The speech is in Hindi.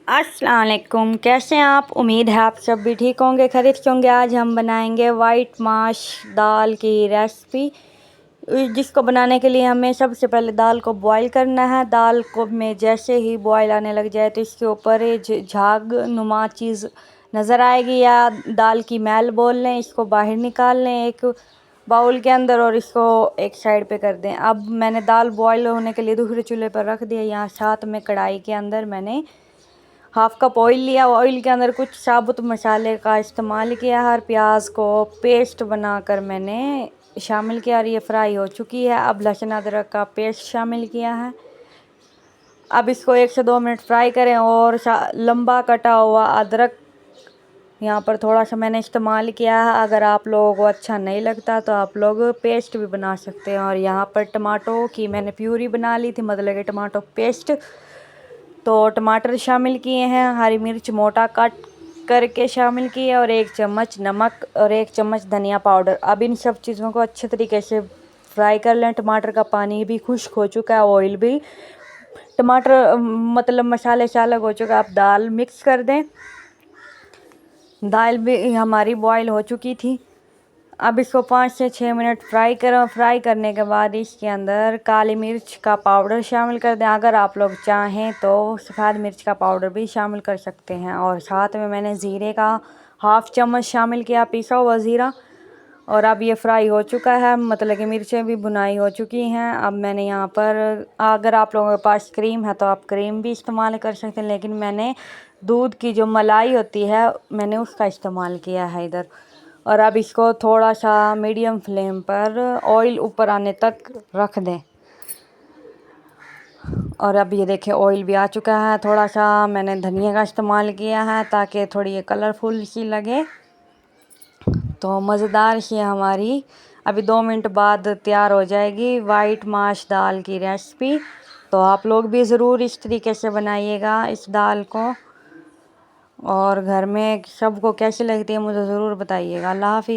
अस्सलाम वालेकुम, कैसे हैं आप। उम्मीद है आप सब भी ठीक होंगे, खैरियत से होंगे। आज हम बनाएंगे वाइट माश दाल की रेसिपी, जिसको बनाने के लिए हमें सबसे पहले दाल को बॉईल करना है। दाल को में जैसे ही बॉईल आने लग जाए तो इसके ऊपर झाग नुमा चीज़ नज़र आएगी या दाल की मैल बोल लें, इसको बाहर निकाल लें एक बाउल के अंदर और इसको एक साइड पे कर दें। अब मैंने दाल बॉईल होने के लिए दूसरे चूल्हे पर रख दिया। यहाँ साथ में कढ़ाई के अंदर मैंने हाफ़ कप ऑयल लिया। ऑयल के अंदर कुछ साबुत मसाले का इस्तेमाल किया है और प्याज को पेस्ट बनाकर मैंने शामिल किया और ये फ्राई हो चुकी है। अब लहसुन अदरक का पेस्ट शामिल किया है। अब इसको 1 से 2 मिनट फ्राई करें और लंबा कटा हुआ अदरक यहाँ पर थोड़ा सा मैंने इस्तेमाल किया है। अगर आप लोगों को अच्छा नहीं लगता तो आप लोग पेस्ट भी बना सकते हैं। और यहाँ पर टमाटो की मैंने प्यूरी बना ली थी, मतलब कि टमाटो पेस्ट। तो टमाटर शामिल किए हैं, हरी मिर्च मोटा कट करके शामिल किए और 1 चम्मच नमक और 1 चम्मच धनिया पाउडर। अब इन सब चीज़ों को अच्छे तरीके से फ्राई कर लें। टमाटर का पानी भी खुश्क हो चुका है, ऑयल भी, टमाटर मतलब मसाले से अलग हो चुका है। अब दाल मिक्स कर दें। दाल भी हमारी बॉईल हो चुकी थी। अब इसको 5 से 6 मिनट फ्राई करें। फ्राई करने के बाद इसके अंदर काली मिर्च का पाउडर शामिल कर दें। अगर आप लोग चाहें तो सफ़ेद मिर्च का पाउडर भी शामिल कर सकते हैं। और साथ में मैंने ज़ीरे का हाफ़ चम्मच शामिल किया, पिसा हुआ ज़ीरा। और अब ये फ्राई हो चुका है, मतलब कि मिर्चें भी भुनाई हो चुकी हैं। अब मैंने यहाँ पर, अगर आप लोगों के पास क्रीम है तो आप क्रीम भी इस्तेमाल कर सकते हैं, लेकिन मैंने दूध की जो मलाई होती है मैंने उसका इस्तेमाल किया है इधर। और अब इसको थोड़ा सा मीडियम फ्लेम पर ऑयल ऊपर आने तक रख दें। और अब ये देखें ऑयल भी आ चुका है। थोड़ा सा मैंने धनिया का इस्तेमाल किया है ताकि थोड़ी ये कलरफुल सी लगे। तो मज़ेदार सी हमारी अभी 2 मिनट बाद तैयार हो जाएगी वाइट माश दाल की रेसिपी। तो आप लोग भी ज़रूर इस तरीके से बनाइएगा इस दाल को, और घर में सबको कैसी लगती है मुझे ज़रूर बताइएगा। अल्लाह हाफ़िज़।